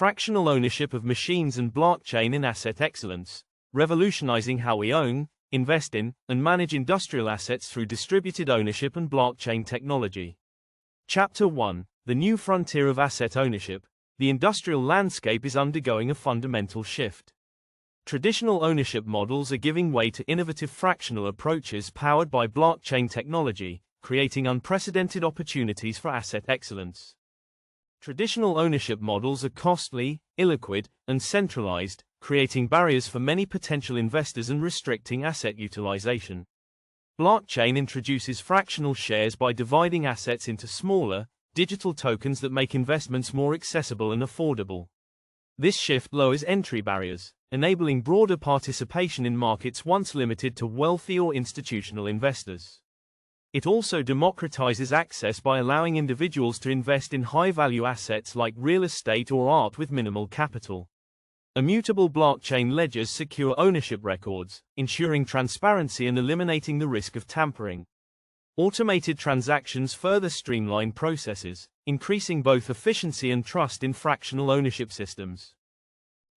Fractional ownership of machines and blockchain in asset excellence, revolutionizing how we own, invest in, and manage industrial assets through distributed ownership and blockchain technology. Chapter 1: The New Frontier of Asset Ownership. The industrial landscape is undergoing a fundamental shift. Traditional ownership models are giving way to innovative fractional approaches powered by blockchain technology, creating unprecedented opportunities for asset excellence. Traditional ownership models are costly, illiquid, and centralized, creating barriers for many potential investors and restricting asset utilization. Blockchain introduces fractional shares by dividing assets into smaller, digital tokens that make investments more accessible and affordable. This shift lowers entry barriers, enabling broader participation in markets once limited to wealthy or institutional investors. It also democratizes access by allowing individuals to invest in high-value assets like real estate or art with minimal capital. Immutable blockchain ledgers secure ownership records, ensuring transparency and eliminating the risk of tampering. Automated transactions further streamline processes, increasing both efficiency and trust in fractional ownership systems.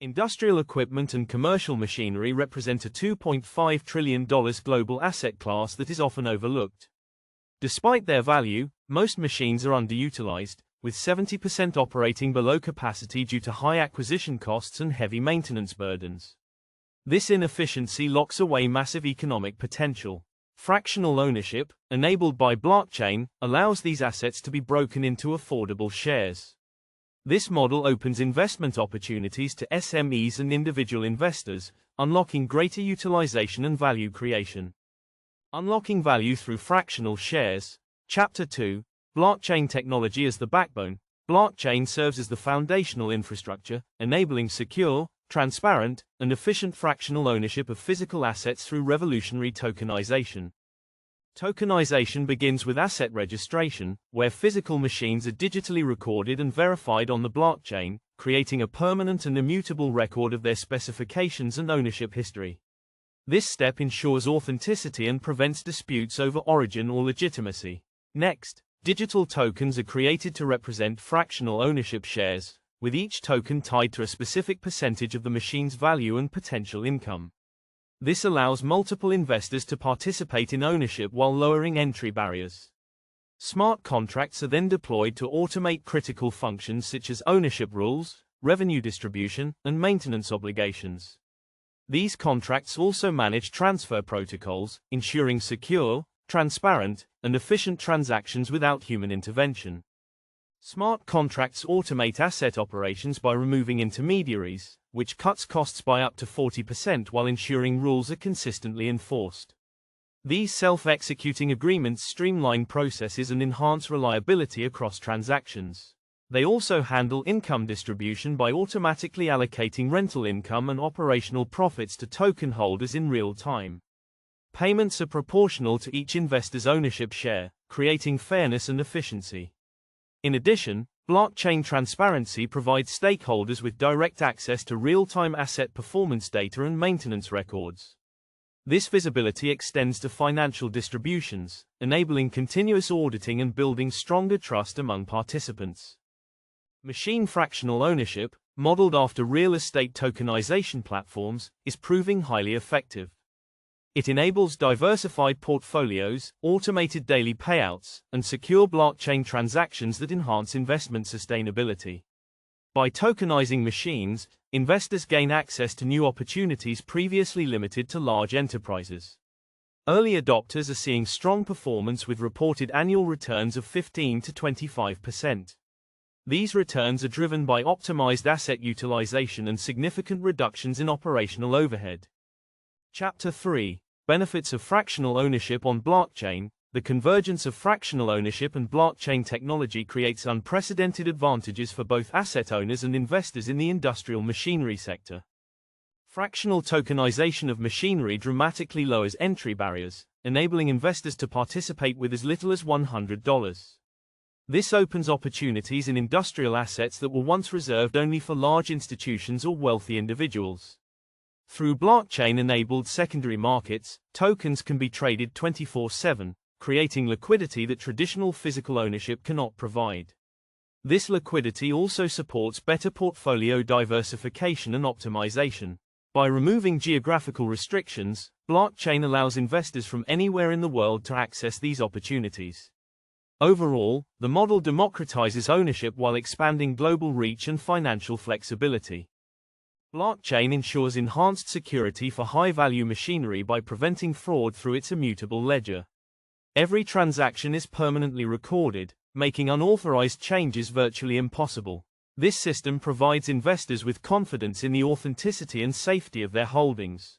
Industrial equipment and commercial machinery represent a $2.5 trillion global asset class that is often overlooked. Despite their value, most machines are underutilized, with 70% operating below capacity due to high acquisition costs and heavy maintenance burdens. This inefficiency locks away massive economic potential. Fractional ownership, enabled by blockchain, allows these assets to be broken into affordable shares. This model opens investment opportunities to SMEs and individual investors, unlocking greater utilization and value creation. Unlocking value through fractional shares. Chapter 2: Blockchain technology as the backbone. Blockchain serves as the foundational infrastructure, enabling secure, transparent, and efficient fractional ownership of physical assets through revolutionary tokenization. Tokenization begins with asset registration, where physical machines are digitally recorded and verified on the blockchain, creating a permanent and immutable record of their specifications and ownership history. This step ensures authenticity and prevents disputes over origin or legitimacy. Next, digital tokens are created to represent fractional ownership shares, with each token tied to a specific percentage of the machine's value and potential income. This allows multiple investors to participate in ownership while lowering entry barriers. Smart contracts are then deployed to automate critical functions such as ownership rules, revenue distribution, and maintenance obligations. These contracts also manage transfer protocols, ensuring secure, transparent, and efficient transactions without human intervention. Smart contracts automate asset operations by removing intermediaries, which cuts costs by up to 40% while ensuring rules are consistently enforced. These self-executing agreements streamline processes and enhance reliability across transactions. They also handle income distribution by automatically allocating rental income and operational profits to token holders in real time. Payments are proportional to each investor's ownership share, creating fairness and efficiency. In addition, blockchain transparency provides stakeholders with direct access to real-time asset performance data and maintenance records. This visibility extends to financial distributions, enabling continuous auditing and building stronger trust among participants. Machine fractional ownership, modeled after real estate tokenization platforms, is proving highly effective. It enables diversified portfolios, automated daily payouts, and secure blockchain transactions that enhance investment sustainability. By tokenizing machines, investors gain access to new opportunities previously limited to large enterprises. Early adopters are seeing strong performance with reported annual returns of 15 to 25%. These returns are driven by optimized asset utilization and significant reductions in operational overhead. Chapter 3: Benefits of fractional ownership on blockchain. The convergence of fractional ownership and blockchain technology creates unprecedented advantages for both asset owners and investors in the industrial machinery sector. Fractional tokenization of machinery dramatically lowers entry barriers, enabling investors to participate with as little as $100. This opens opportunities in industrial assets that were once reserved only for large institutions or wealthy individuals. Through blockchain-enabled secondary markets, tokens can be traded 24/7, creating liquidity that traditional physical ownership cannot provide. This liquidity also supports better portfolio diversification and optimization. By removing geographical restrictions, blockchain allows investors from anywhere in the world to access these opportunities. Overall, the model democratizes ownership while expanding global reach and financial flexibility. Blockchain ensures enhanced security for high-value machinery by preventing fraud through its immutable ledger. Every transaction is permanently recorded, making unauthorized changes virtually impossible. This system provides investors with confidence in the authenticity and safety of their holdings.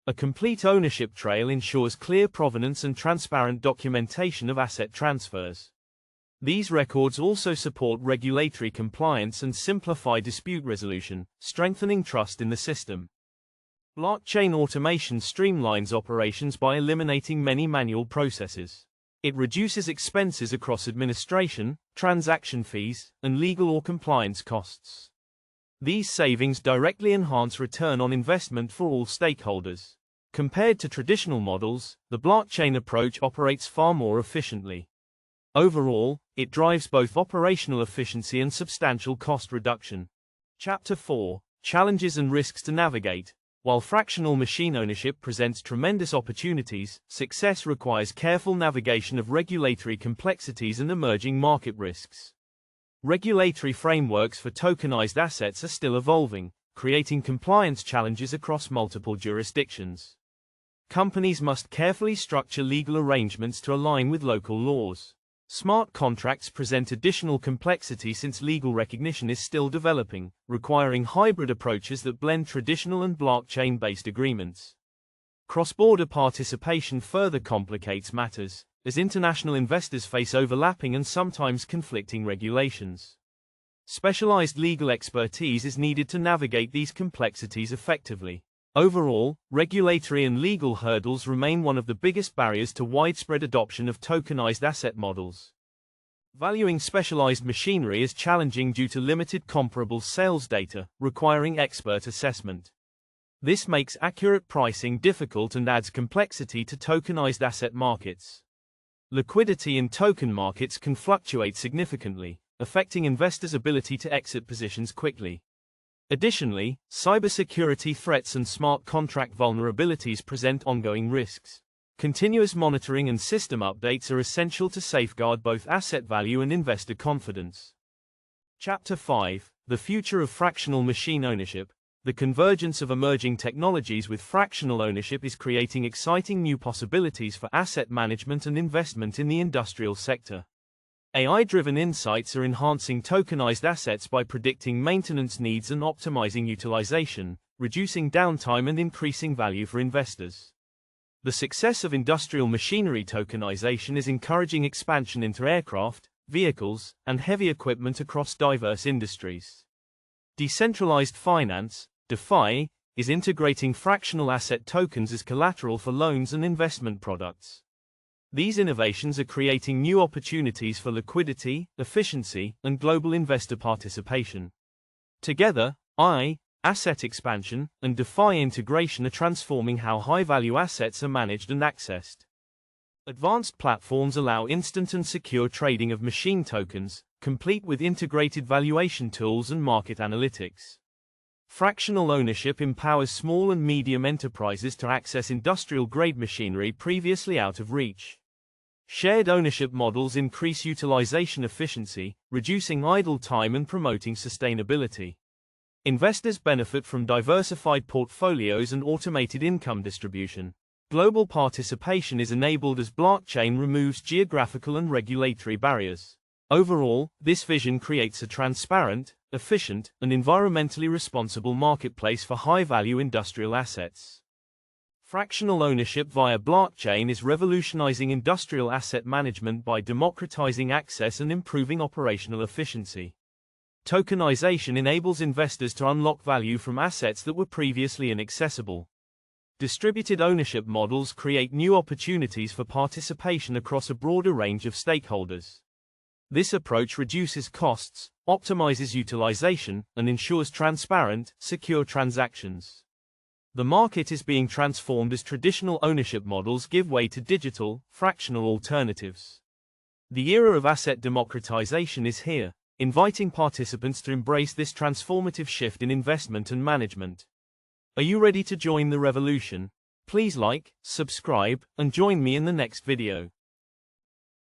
A complete ownership trail ensures clear provenance and transparent documentation of asset transfers. These records also support regulatory compliance and simplify dispute resolution, strengthening trust in the system. Blockchain automation streamlines operations by eliminating many manual processes. It reduces expenses across administration, transaction fees, and legal or compliance costs. These savings directly enhance return on investment for all stakeholders. Compared to traditional models, the blockchain approach operates far more efficiently. Overall, it drives both operational efficiency and substantial cost reduction. Chapter 4: Challenges and Risks to Navigate. While fractional machine ownership presents tremendous opportunities, success requires careful navigation of regulatory complexities and emerging market risks. Regulatory frameworks for tokenized assets are still evolving, creating compliance challenges across multiple jurisdictions. Companies must carefully structure legal arrangements to align with local laws. Smart contracts present additional complexity since legal recognition is still developing, requiring hybrid approaches that blend traditional and blockchain-based agreements. Cross-border participation further complicates matters, as international investors face overlapping and sometimes conflicting regulations. Specialized legal expertise is needed to navigate these complexities effectively. Overall, regulatory and legal hurdles remain one of the biggest barriers to widespread adoption of tokenized asset models. Valuing specialized machinery is challenging due to limited comparable sales data, requiring expert assessment. This makes accurate pricing difficult and adds complexity to tokenized asset markets. Liquidity in token markets can fluctuate significantly, affecting investors' ability to exit positions quickly. Additionally, cybersecurity threats and smart contract vulnerabilities present ongoing risks. Continuous monitoring and system updates are essential to safeguard both asset value and investor confidence. Chapter 5: The Future of Fractional Machine Ownership. The convergence of emerging technologies with fractional ownership is creating exciting new possibilities for asset management and investment in the industrial sector. AI-driven insights are enhancing tokenized assets by predicting maintenance needs and optimizing utilization, reducing downtime and increasing value for investors. The success of industrial machinery tokenization is encouraging expansion into aircraft, vehicles, and heavy equipment across diverse industries. Decentralized finance, DeFi, is integrating fractional asset tokens as collateral for loans and investment products. These innovations are creating new opportunities for liquidity, efficiency, and global investor participation. Together, asset expansion, and DeFi integration are transforming how high-value assets are managed and accessed. Advanced platforms allow instant and secure trading of machine tokens, complete with integrated valuation tools and market analytics. Fractional ownership empowers small and medium enterprises to access industrial-grade machinery previously out of reach. Shared ownership models increase utilization efficiency, reducing idle time and promoting sustainability. Investors benefit from diversified portfolios and automated income distribution. Global participation is enabled as blockchain removes geographical and regulatory barriers. Overall, this vision creates a transparent, efficient, and environmentally responsible marketplace for high-value industrial assets. Fractional ownership via blockchain is revolutionizing industrial asset management by democratizing access and improving operational efficiency. Tokenization enables investors to unlock value from assets that were previously inaccessible. Distributed ownership models create new opportunities for participation across a broader range of stakeholders. This approach reduces costs, optimizes utilization, and ensures transparent, secure transactions. The market is being transformed as traditional ownership models give way to digital, fractional alternatives. The era of asset democratization is here. inviting participants to embrace this transformative shift in investment and management. Are you ready to join the revolution? Please like, subscribe, and join me in the next video.